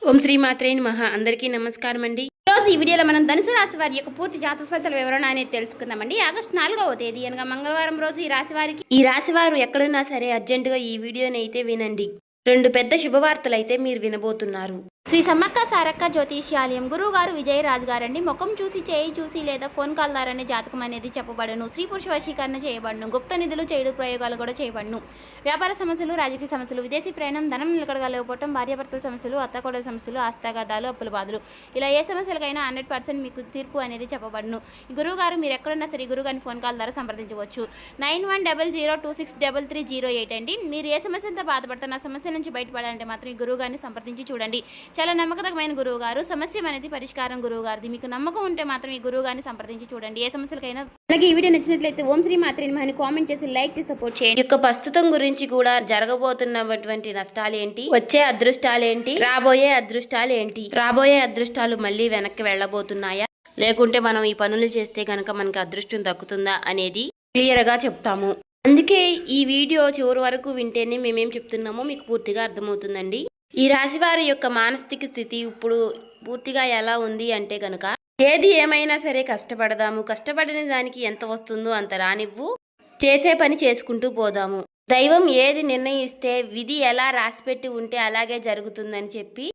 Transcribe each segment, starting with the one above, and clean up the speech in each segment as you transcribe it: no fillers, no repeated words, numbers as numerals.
ఓం శ్రీ మాత్రే నమః. అందరికీ నమస్కారం అండి. రోజు ఈ వీడియోలో మనం ధనుసు రాశి వారి యొక్క పూర్తి జాతక ఫలితాల వివరణ అనేది తెలుసుకుందామండి. ఆగస్టు 4వ తేదీ అనగా మంగళవారం రోజు ఈ రాశి వారు ఎక్కడున్నా సరే అర్జెంటుగా ఈ వీడియోని అయితే వినండి. రెండు పెద్ద శుభవార్తలు అయితే మీరు వినబోతున్నారు. శ్రీ సమ్మక్క సారక్క జ్యోతిష్యాలయం గురువు గారు విజయరాజు గారండి. ముఖం చూసి చేయి చూసి లేదా ఫోన్ కాల్ ద్వారానే జాతకం అనేది చెప్పబడను. స్త్రీ పురుష వశీకరణ చేయబడను. గుప్త నిధులు చేయడు ప్రయోగాలు కూడా చేయబడను. వ్యాపార సమస్యలు, రాజకీయ సమస్యలు, విదేశీ ప్రయాణం, ధనం నిలకడగలేకపోవటం, భార్యాభర్తల సమస్యలు, అత్తకోడల సమస్యలు, ఆస్తాగాదాలు, అప్పుల బాధలు, ఇలా ఏ సమస్యలకైనా 100% మీకు తీర్పు అనేది చెప్పబడను. ఈ గురువు గారు మీరు ఎక్కడున్నా సరే గురువు గారిని ఫోన్ కాల్ ద్వారా సంప్రదించవచ్చు. 9100263308 అండి. మీరు ఏ సమస్యలతో బాధపడుతున్న సమస్య నుంచి బయటపడాలంటే మాత్రం ఈ గురువు గారిని సంప్రదించి చూడండి. చాలా నమ్మకమైన గురువు గారు. సమస్య అనేది పరిష్కారం గురువు గారిది. మీకు నమ్మకం ఉంటే మాత్రం ఈ గురువు గారిని సంప్రదించి చూడండి. ఏ సమస్యలకైనా. అలాగే ఈ వీడియో నచ్చినట్లయితే ఓం శ్రీ మాత్రే నమః అని కామెంట్ చేసి లైక్ చేసి సపోర్ట్ చేయండి. యొక్క ప్రస్తుతం గురించి కూడా జరగబోతున్నటువంటి నష్టాలు ఏంటి, వచ్చే అదృష్టాలు ఏంటి, రాబోయే అదృష్టాలు మళ్ళీ వెనక్కి వెళ్ళబోతున్నాయా, లేకుంటే మనం ఈ పనులు చేస్తే కనుక మనకి అదృష్టం దక్కుతుందా అనేది క్లియర్ గా చెప్తాము. అందుకే ఈ వీడియో చివరి వరకు వింటేనే మేమేం చెప్తున్నామో మీకు పూర్తిగా అర్థమవుతుందండి. ఈ రాశి వారి యొక్క మానసిక స్థితి ఇప్పుడు పూర్తిగా ఎలా ఉంది అంటే గనుక, ఏది ఏమైనా సరే కష్టపడదాము, కష్టపడిన దానికి ఎంత వస్తుందో అంత రానివ్వు, చేసే పని చేసుకుంటూ పోదాము, దైవం ఏది నిర్ణయిస్తే విధి ఎలా రాసిపెట్టి ఉంటే అలాగే జరుగుతుందని చెప్పి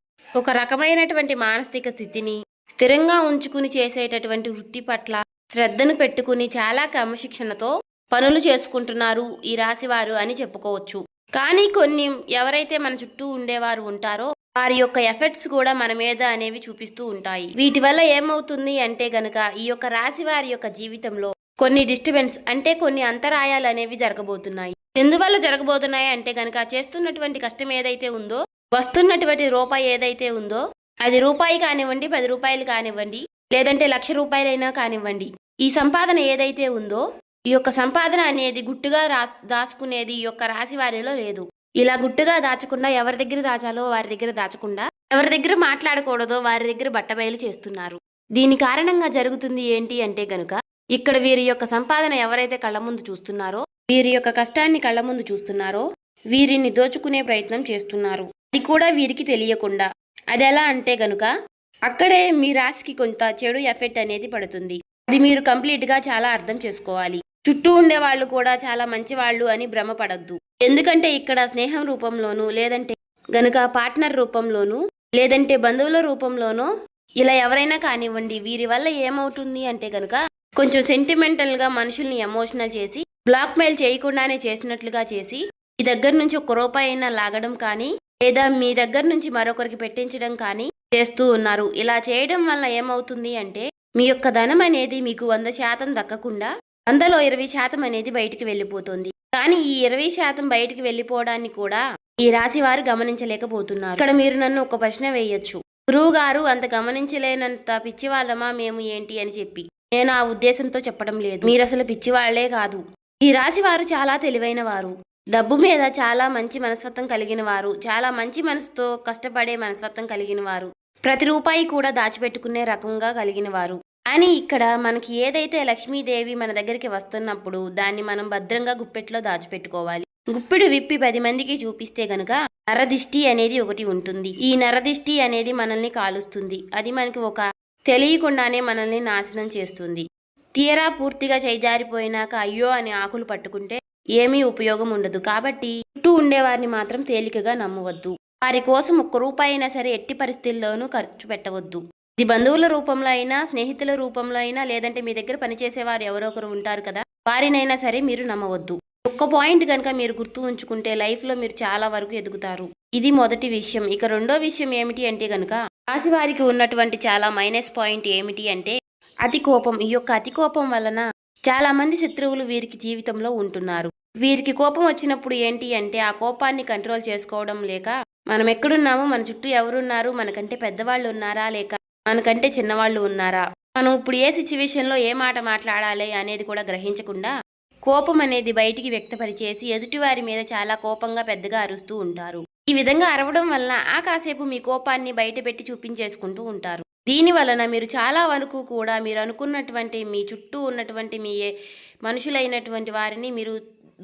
ఒక రకమైనటువంటి మానసిక స్థితిని స్థిరంగా ఉంచుకుని చేసేటటువంటి వృత్తి పట్ల శ్రద్ధను పెట్టుకుని చాలా క్రమశిక్షణతో పనులు చేసుకుంటున్నారు ఈ రాశివారు అని చెప్పుకోవచ్చు. కానీ కొన్ని ఎవరైతే మన చుట్టూ ఉండేవారు ఉంటారో వారి యొక్క ఎఫెక్ట్స్ కూడా మన మీద అనేవి చూపిస్తూ ఉంటాయి. వీటి వల్ల ఏమవుతుంది అంటే గనక ఈ యొక్క రాశి వారి యొక్క జీవితంలో కొన్ని డిస్టర్బెన్స్ అంటే కొన్ని అంతరాయాలు అనేవి జరగబోతున్నాయి. ఎందువల్ల జరగబోతున్నాయి అంటే గనక చేస్తున్నటువంటి కష్టం ఏదైతే ఉందో, వస్తున్నటువంటి రూపాయి ఏదైతే ఉందో, అది రూపాయి కానివ్వండి, 10 రూపాయలు కానివ్వండి, లేదంటే 1,00,000 రూపాయలైనా కానివ్వండి, ఈ సంపాదన ఏదైతే ఉందో ఈ యొక్క సంపాదన అనేది గుట్టుగా దాచుకునేది ఈ యొక్క రాశి వారిలో లేదు. ఇలా గుట్టుగా దాచకుండా ఎవరి దగ్గర దాచాలో వారి దగ్గర దాచకుండా, ఎవరి దగ్గర మాట్లాడకూడదో వారి దగ్గర బట్టబయలు చేస్తున్నారు. దీని కారణంగా జరుగుతుంది ఏంటి అంటే గనుక, ఇక్కడ వీరి యొక్క సంపాదన ఎవరైతే కళ్ళ ముందు చూస్తున్నారో, వీరి యొక్క కష్టాన్ని కళ్ళ ముందు చూస్తున్నారో, వీరిని దోచుకునే ప్రయత్నం చేస్తున్నారు. అది కూడా వీరికి తెలియకుండా. అది ఎలా అంటే గనుక, అక్కడే మీ రాశికి కొంత చెడు ఎఫెక్ట్ అనేది పడుతుంది. అది మీరు కంప్లీట్గా చాలా అర్థం చేసుకోవాలి. చుట్టూ ఉండే వాళ్ళు కూడా చాలా మంచి వాళ్ళు అని భ్రమపడద్దు. ఎందుకంటే ఇక్కడ స్నేహం రూపంలోనూ, లేదంటే గనుక పార్ట్నర్ రూపంలోనూ, లేదంటే బంధువుల రూపంలోనూ, ఇలా ఎవరైనా కానివ్వండి, వీరి వల్ల ఏమవుతుంది అంటే గనుక కొంచెం సెంటిమెంటల్గా మనుషుల్ని ఎమోషనల్ చేసి, బ్లాక్మెయిల్ చేయకుండానే చేసినట్లుగా చేసి, మీ దగ్గర నుంచి 1 రూపాయి అయినా లాగడం కానీ, లేదా మీ దగ్గర నుంచి మరొకరికి పెట్టించడం కానీ చేస్తూ ఉన్నారు. ఇలా చేయడం వల్ల ఏమవుతుంది అంటే మీ యొక్క ధనం అనేది మీకు 100% దక్కకుండా అందులో 20% అనేది బయటికి వెళ్ళిపోతుంది. కానీ ఈ 20% బయటికి వెళ్ళిపోవడాన్ని కూడా ఈ రాశి వారు గమనించలేకపోతున్నారు. ఇక్కడ మీరు నన్ను ఒక ప్రశ్న వేయొచ్చు, గురువు గారు అంత గమనించలేనంత పిచ్చివాళ్ళమా మేము ఏంటి అని చెప్పి. నేను ఆ ఉద్దేశంతో చెప్పడం లేదు. మీరు అసలు పిచ్చివాళ్లే కాదు. ఈ రాశి వారు చాలా తెలివైన వారు, డబ్బు మీద చాలా మంచి మనస్తత్వం కలిగిన వారు, చాలా మంచి మనసుతో కష్టపడే మనస్తత్వం కలిగిన వారు, ప్రతి రూపాయి కూడా దాచిపెట్టుకునే రకంగా కలిగిన వారు. కానీ ఇక్కడ మనకి ఏదైతే లక్ష్మీదేవి మన దగ్గరికి వస్తున్నప్పుడు దాన్ని మనం భద్రంగా గుప్పెట్లో దాచిపెట్టుకోవాలి. గుప్పెడు విప్పి 10 మందికి చూపిస్తే గనుక నరదిష్టి అనేది ఒకటి ఉంటుంది. ఈ నరదిష్టి అనేది మనల్ని కాలుస్తుంది. అది మనకి ఒక తెలియకుండానే మనల్ని నాశనం చేస్తుంది. తీరా పూర్తిగా చేజారిపోయినాక అయ్యో అని ఆకులు పట్టుకుంటే ఏమీ ఉపయోగం ఉండదు. కాబట్టి చుట్టూ ఉండేవారిని మాత్రం తేలికగా నమ్మవద్దు. వారి కోసం 1 రూపాయి అయినా సరే ఎట్టి పరిస్థితుల్లోనూ ఖర్చు పెట్టవద్దు. ఇది బంధువుల రూపంలో అయినా, స్నేహితుల రూపంలో అయినా, లేదంటే మీ దగ్గర పనిచేసేవారు ఎవరో ఒకరు ఉంటారు కదా, వారినైనా సరే మీరు నమ్మవద్దు. ఒక్క పాయింట్ కనుక మీరు గుర్తు ఉంచుకుంటే లైఫ్లో మీరు చాలా వరకు ఎదుగుతారు. ఇది మొదటి విషయం. ఇక రెండో విషయం ఏమిటి అంటే గనుక, రాశి వారికి ఉన్నటువంటి చాలా మైనస్ పాయింట్ ఏమిటి అంటే అతి కోపం. ఈ యొక్క అతి కోపం వలన చాలా మంది శత్రువులు వీరికి జీవితంలో ఉంటున్నారు. వీరికి కోపం వచ్చినప్పుడు ఏంటి అంటే ఆ కోపాన్ని కంట్రోల్ చేసుకోవడం లేక, మనం ఎక్కడున్నాము, మన చుట్టూ ఎవరున్నారు, మనకంటే పెద్దవాళ్ళు ఉన్నారా, లేక మనకంటే చిన్నవాళ్ళు ఉన్నారా, మనం ఇప్పుడు ఏ సిచ్యువేషన్లో ఏ మాట మాట్లాడాలి అనేది కూడా గ్రహించకుండా కోపం అనేది బయటికి వ్యక్తపరిచేసి ఎదుటివారి మీద చాలా కోపంగా పెద్దగా అరుస్తూ ఉంటారు. ఈ విధంగా అరవడం వలన ఆ కాసేపు మీ కోపాన్ని బయట పెట్టి చూపించేసుకుంటూ ఉంటారు. దీని వలన మీరు చాలా వరకు కూడా మీరు అనుకున్నటువంటి మీ చుట్టూ ఉన్నటువంటి మీ మనుషులైనటువంటి వారిని మీరు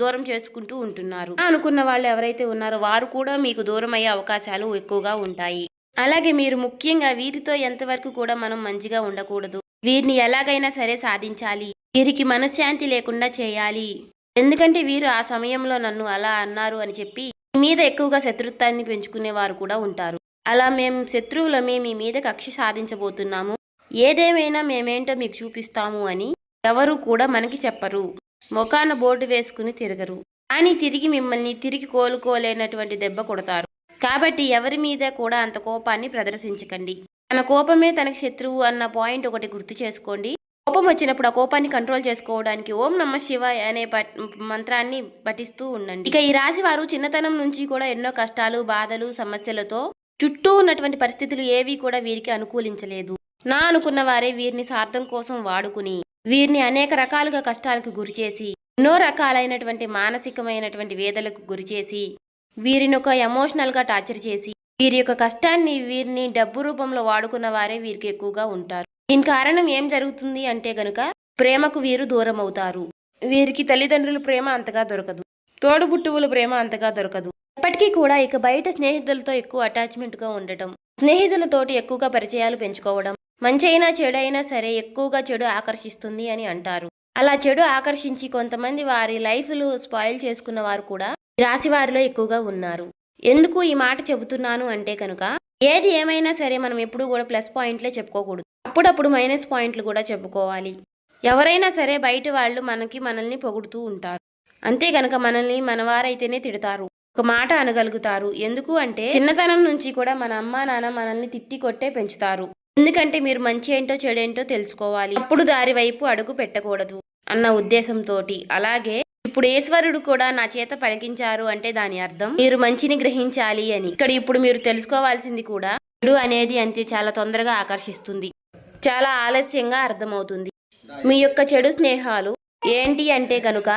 దూరం చేసుకుంటూ ఉంటున్నారు. అనుకున్న వాళ్ళు ఎవరైతే ఉన్నారో వారు కూడా మీకు దూరం అయ్యే అవకాశాలు ఎక్కువగా ఉంటాయి. అలాగే మీరు ముఖ్యంగా వీరితో ఎంతవరకు కూడా మనం మంచిగా ఉండకూడదు. వీరిని ఎలాగైనా సరే సాధించాలి, వీరికి మనశ్శాంతి లేకుండా చేయాలి. ఎందుకంటే వీరు ఆ సమయంలో నన్ను అలా అన్నారు అని చెప్పి మీ మీద ఎక్కువగా శత్రుత్వాన్ని పెంచుకునేవారు కూడా ఉంటారు. అలా మేము శత్రువులమే మీ మీద కక్ష సాధించబోతున్నాము, ఏదేమైనా మేమేంటో మీకు చూపిస్తాము అని ఎవరు కూడా మనకి చెప్పరు. మొఖాన బోర్డు వేసుకుని తిరగరు, కానీ తిరిగి మిమ్మల్ని తిరిగి కోలుకోలేనటువంటి దెబ్బ కొడతారు. కాబట్టి ఎవరి మీద కూడా అంత కోపాన్ని ప్రదర్శించకండి. తన కోపమే తనకి శత్రువు అన్న పాయింట్ ఒకటి గుర్తు చేసుకోండి. కోపం వచ్చినప్పుడు ఆ కోపాన్ని కంట్రోల్ చేసుకోవడానికి ఓం నమః శివాయ అనే మంత్రాన్ని పఠిస్తూ ఉండండి. ఇక ఈ రాశి వారు చిన్నతనం నుంచి కూడా ఎన్నో కష్టాలు, బాధలు, సమస్యలతో చుట్టూ ఉన్నటువంటి పరిస్థితులు ఏవి కూడా వీరికి అనుకూలించలేదు. నా అనుకున్న వారే వీరిని స్వార్థం కోసం వాడుకుని వీరిని అనేక రకాలుగా కష్టాలకు గురిచేసి, ఎన్నో రకాలైనటువంటి మానసికమైనటువంటి వేదలకు గురిచేసి, వీరిని ఒక ఎమోషనల్గా టార్చర్ చేసి, వీరి యొక్క కష్టాన్ని వీరిని డబ్బు రూపంలో వాడుకున్న వారే వీరికి ఎక్కువగా ఉంటారు. దీని కారణం ఏం జరుగుతుంది అంటే గనుక ప్రేమకు వీరు దూరం అవుతారు. వీరికి తల్లిదండ్రుల ప్రేమ అంతగా దొరకదు, తోడుబుట్టువుల ప్రేమ అంతగా దొరకదు. ఎప్పటికీ కూడా ఇక బయట స్నేహితులతో ఎక్కువ అటాచ్మెంట్గా ఉండటం, స్నేహితులతోటి ఎక్కువగా పరిచయాలు పెంచుకోవడం, మంచి అయినా చెడు అయినా సరే ఎక్కువగా చెడు ఆకర్షిస్తుంది అని అంటారు. అలా చెడు ఆకర్షించి కొంతమంది వారి లైఫ్లు స్పాయిల్ చేసుకున్న వారు కూడా రాశి వారిలో ఎక్కువగా ఉన్నారు. ఎందుకు ఈ మాట చెబుతున్నాను అంటే కనుక ఏది ఏమైనా సరే మనం ఎప్పుడూ కూడా ప్లస్ పాయింట్లే చెప్పుకోకూడదు, అప్పుడప్పుడు మైనస్ పాయింట్లు కూడా చెప్పుకోవాలి. ఎవరైనా సరే బయట వాళ్ళు మనల్ని పొగుడుతూ ఉంటారు, అంతే గనక మనల్ని మనవారైతేనే తిడతారు, ఒక మాట అనగలుగుతారు. ఎందుకు అంటే చిన్నతనం నుంచి కూడా మన అమ్మా నాన్న మనల్ని తిట్టి కొట్టే పెంచుతారు. ఎందుకంటే మీరు మంచి ఏంటో చెడేంటో తెలుసుకోవాలి, అప్పుడు దారి వైపు అడుగు పెట్టకూడదు అన్న ఉద్దేశంతో. అలాగే ఇప్పుడు ఈశ్వరుడు కూడా నా చేత పలికించారు అంటే దాని అర్థం మీరు మంచిని గ్రహించాలి అని. ఇక్కడ ఇప్పుడు మీరు తెలుసుకోవాల్సింది కూడా చెడు అనేది అంతే చాలా తొందరగా ఆకర్షిస్తుంది, చాలా ఆలస్యంగా అర్థమవుతుంది. మీ యొక్క చెడు స్నేహాలు ఏంటి అంటే కనుక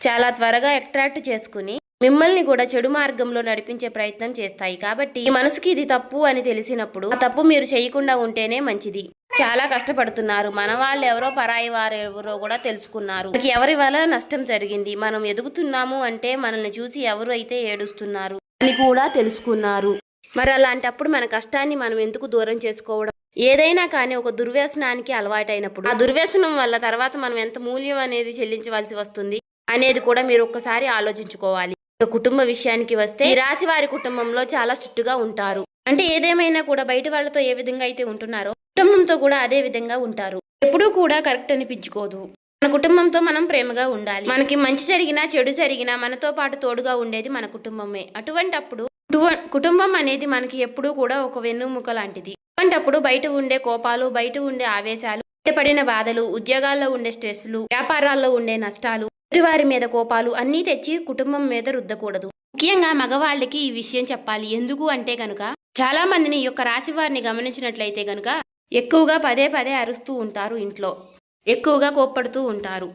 చాలా త్వరగా అట్రాక్ట్ చేసుకుని మిమ్మల్ని కూడా చెడు మార్గంలో నడిపించే ప్రయత్నం చేస్తాయి. కాబట్టి ఈ మనసుకి ఇది తప్పు అని తెలిసినప్పుడు ఆ తప్పు మీరు చేయకుండా ఉంటేనే మంచిది. చాలా కష్టపడుతున్నారు, మన వాళ్ళు ఎవరో పరాయి వారు ఎవరో కూడా తెలుసుకున్నారు, ఎవరి వల్ల నష్టం జరిగింది, మనం ఎదుగుతున్నాము అంటే మనల్ని చూసి ఎవరు అయితే ఏడుస్తున్నారు అని కూడా తెలుసుకున్నారు. మరి అలాంటప్పుడు మన కష్టాన్ని మనం ఎందుకు దూరం చేసుకోవడం? ఏదైనా కానీ ఒక దుర్వ్యసనానికి అలవాటైనప్పుడు ఆ దుర్వ్యసనం వల్ల తర్వాత మనం ఎంత మూల్యం అనేది చెల్లించవలసి వస్తుంది అనేది కూడా మీరు ఒక్కసారి ఆలోచించుకోవాలి. కుటుంబ విషయానికి వస్తే ఈ రాశి వారి కుటుంబంలో చాలా స్ట్రిక్ట్ గా ఉంటారు. అంటే ఏదేమైనా కూడా బయట వాళ్ళతో ఏ విధంగా అయితే ఉంటున్నారో కుటుంబంతో కూడా అదే విధంగా ఉంటారు. ఎప్పుడూ కూడా కరెక్ట్ అనిపించుకోదు. మన కుటుంబంతో మనం ప్రేమగా ఉండాలి. మనకి మంచి జరిగినా చెడు జరిగినా మనతో పాటు తోడుగా ఉండేది మన కుటుంబమే. అటువంటప్పుడు కుటుంబం అనేది మనకి ఎప్పుడూ కూడా ఒక వెన్నుముక లాంటిది. అటువంటప్పుడు బయట ఉండే కోపాలు, బయట ఉండే ఆవేశాలు, బయటపడిన బాధలు, ఉద్యోగాల్లో ఉండే స్ట్రెస్లు, వ్యాపారాల్లో ఉండే నష్టాలు, వారి మీద కోపాలు అన్నీ తెచ్చి కుటుంబం మీద రుద్దకూడదు. ముఖ్యంగా మగవాళ్ళకి ఈ విషయం చెప్పాలి. ఎందుకు అంటే గనుక చాలా మందిని ఈ యొక్క రాశి వారిని గమనించినట్లయితే గనుక ఎక్కువగా పదే పదే అరుస్తూ ఉంటారు, ఇంట్లో ఎక్కువగా కోప్పడుతూ ఉంటారు,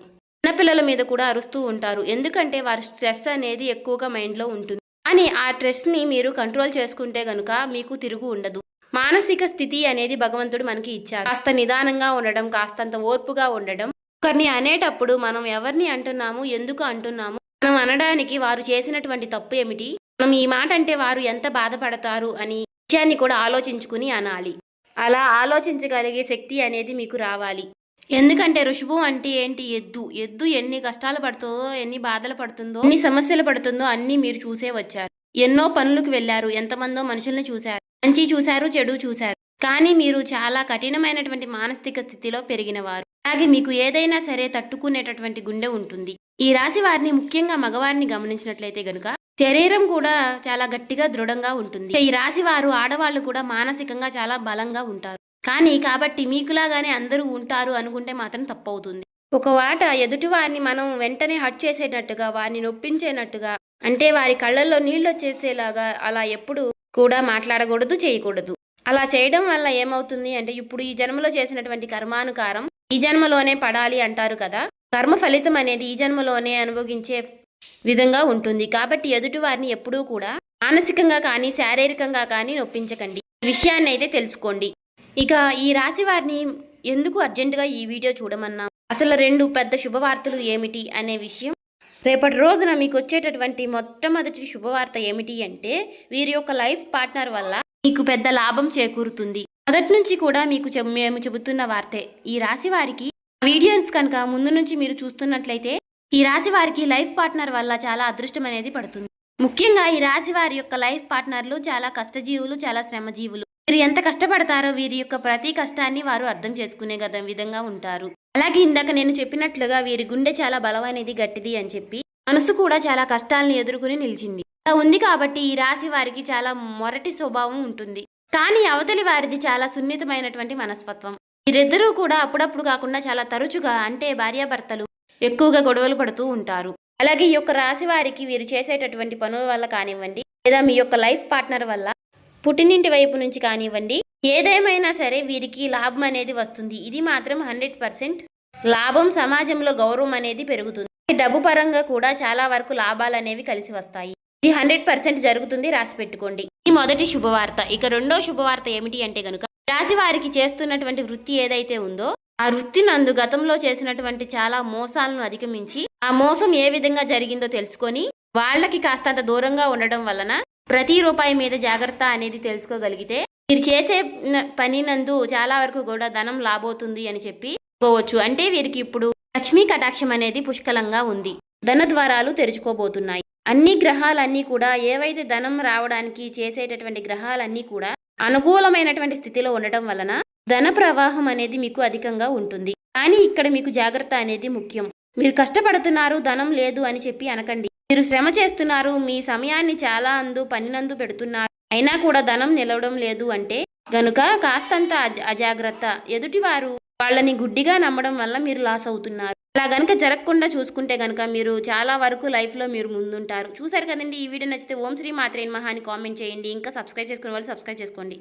చిన్నపిల్లల మీద కూడా అరుస్తూ ఉంటారు. ఎందుకంటే వారి స్ట్రెస్ అనేది ఎక్కువగా మైండ్లో ఉంటుంది. కానీ ఆ స్ట్రెస్ని మీరు కంట్రోల్ చేసుకుంటే గనుక మీకు తిరుగు ఉండదు. మానసిక స్థితి అనేది భగవంతుడు మనకి ఇచ్చారు. కాస్త నిదానంగా ఉండడం, కాస్తంత ఓర్పుగా ఉండడం. ఒకరిని అనేటప్పుడు మనం ఎవరిని అంటున్నాము, ఎందుకు అంటున్నాము, మనం అనడానికి వారు చేసినటువంటి తప్పు ఏమిటి, మనం ఈ మాట అంటే వారు ఎంత బాధపడతారు అని విషయాన్ని కూడా ఆలోచించుకుని అనాలి. అలా ఆలోచించగలిగే శక్తి అనేది మీకు రావాలి. ఎందుకంటే ఋషభం అంటే ఏంటి? ఎద్దు ఎన్ని కష్టాలు పడుతుందో, ఎన్ని బాధలు పడుతుందో, ఎన్ని సమస్యలు పడుతుందో అన్నీ మీరు చూసే వచ్చారు. ఎన్నో పనులకు వెళ్ళారు, ఎంతమందో మనుషుల్ని చూశారు, మంచి చూశారు, చెడు చూశారు. కానీ మీరు చాలా కఠినమైనటువంటి మానసిక స్థితిలో పెరిగినవారు. అలాగే మీకు ఏదైనా సరే తట్టుకునేటటువంటి గుండె ఉంటుంది. ఈ రాశి వారిని ముఖ్యంగా మగవారిని గమనించినట్లయితే గనుక శరీరం కూడా చాలా గట్టిగా దృఢంగా ఉంటుంది. ఈ రాశి వారు ఆడవాళ్ళు కూడా మానసికంగా చాలా బలంగా ఉంటారు. కానీ కాబట్టి మీకులాగానే అందరూ ఉంటారు అనుకుంటే మాత్రం తప్పవుతుంది. ఒక మాట ఎదుటి వారిని మనం వెంటనే హర్ట్ చేసేటట్టుగా, వారిని నొప్పించేటట్టుగా, అంటే వారి కళ్ళల్లో నీళ్ళు వచ్చేసేలాగా అలా ఎప్పుడు కూడా మాట్లాడకూడదు, చేయకూడదు. అలా చేయడం వల్ల ఏమవుతుంది అంటే ఇప్పుడు ఈ జన్మలో చేసినటువంటి కర్మానుకారం ఈ జన్మలోనే పడాలి అంటారు కదా. కర్మ ఫలితం అనేది ఈ జన్మలోనే అనుభవించే విధంగా ఉంటుంది. కాబట్టి ఎదుటి వారిని ఎప్పుడూ కూడా మానసికంగా కానీ శారీరకంగా కానీ నొప్పించకండి. ఈ విషయాన్ని అయితే తెలుసుకోండి. ఇక ఈ రాశి వారిని ఎందుకు అర్జెంటుగా ఈ వీడియో చూడమన్నా, అసలు 2 పెద్ద శుభవార్తలు ఏమిటి అనే విషయం, రేపటి రోజున మీకు వచ్చేటటువంటి మొట్టమొదటి శుభవార్త ఏమిటి అంటే వీరి యొక్క లైఫ్ పార్ట్నర్ వల్ల మీకు పెద్ద లాభం చేకూరుతుంది. మొదటి నుంచి కూడా మీకు మేము చెబుతున్న వార్తే. ఈ రాశి వారికి వీడియోస్ కనుక ముందు నుంచి మీరు చూస్తున్నట్లయితే ఈ రాశి వారికి లైఫ్ పార్ట్నర్ వల్ల చాలా అదృష్టం అనేది పడుతుంది. ముఖ్యంగా ఈ రాశి వారి యొక్క లైఫ్ పార్ట్నర్లు చాలా కష్టజీవులు, చాలా శ్రమజీవులు. వీరు ఎంత కష్టపడతారో వీరి యొక్క ప్రతి కష్టాన్ని వారు అర్థం చేసుకునే విధంగా ఉంటారు. అలాగే ఇందాక నేను చెప్పినట్లుగా వీరి గుండె చాలా బలమైనది, గట్టిది అని చెప్పి మనసు కూడా చాలా కష్టాలను ఎదుర్కొని నిలిచింది. అలా ఉంది కాబట్టి ఈ రాశి వారికి చాలా మొరటి స్వభావం ఉంటుంది. కానీ అవతలి వారిది చాలా సున్నితమైనటువంటి మనస్తత్వం. వీరిద్దరూ కూడా అప్పుడప్పుడు కాకుండా చాలా తరచుగా, అంటే భార్యాభర్తలు ఎక్కువగా గొడవలు పడుతూ ఉంటారు. అలాగే ఈ యొక్క రాశి వారికి వీరు చేసేటటువంటి పనుల వల్ల కానివ్వండి, లేదా మీ యొక్క లైఫ్ పార్ట్నర్ వల్ల పుట్టినింటి వైపు నుంచి కానివ్వండి, ఏదేమైనా సరే వీరికి లాభం అనేది వస్తుంది. ఇది మాత్రం 100% లాభం. సమాజంలో గౌరవం అనేది పెరుగుతుంది. డబ్బు పరంగా కూడా చాలా వరకు లాభాలు అనేవి కలిసి వస్తాయి. ఇది 100% జరుగుతుంది, రాసి పెట్టుకోండి. ఈ మొదటి శుభవార్త. ఇక రెండో శుభవార్త ఏమిటి అంటే గనుక, రాశి వారికి చేస్తున్నటువంటి వృత్తి ఏదైతే ఉందో ఆ వృత్తి నందు గతంలో చేసినటువంటి చాలా మోసాలను అధిగమించి ఆ మోసం ఏ విధంగా జరిగిందో తెలుసుకొని వాళ్ళకి కాస్తంత దూరంగా ఉండడం వలన ప్రతి రూపాయి మీద జాగ్రత్త అనేది తెలుసుకోగలిగితే మీరు చేసే పని నందు చాలా వరకు కూడా ధనం లాభవుతుంది అని చెప్పుకోవచ్చు. అంటే వీరికి ఇప్పుడు లక్ష్మీ కటాక్షం అనేది పుష్కలంగా ఉంది. ధన ద్వారాలు తెరుచుకోబోతున్నాయి. అన్ని గ్రహాలన్నీ కూడా ఏవైతే ధనం రావడానికి చేసేటటువంటి గ్రహాలన్నీ కూడా అనుకూలమైనటువంటి స్థితిలో ఉండటం వలన ధన ప్రవాహం అనేది మీకు అధికంగా ఉంటుంది. కానీ ఇక్కడ మీకు జాగ్రత్త అనేది ముఖ్యం. మీరు కష్టపడుతున్నారు, ధనం లేదు అని చెప్పి అనకండి. మీరు శ్రమ చేస్తున్నారు, మీ సమయాన్ని చాలా పనినందు పెడుతున్నారు, అయినా కూడా ధనం నిలవడం లేదు అంటే గనుక కాస్తంత అజాగ్రత్త. ఎదుటివారు వాళ్ళని గుడ్డిగా నమ్మడం వల్ల మీరు లాస్ అవుతున్నారు. అలా గనుక జరగకుండా చూసుకుంటే గనుక మీరు చాలా వరకు లైఫ్లో మీరు ముందుంటారు. చూసారు కదండి. ఈ వీడియో నచ్చితే ఓం శ్రీ మాత్రే నమః అని కామెంట్ చేయండి. ఇంకా సబ్స్క్రైబ్ చేసుకునే వాళ్ళు సబ్స్క్రైబ్ చేసుకోండి.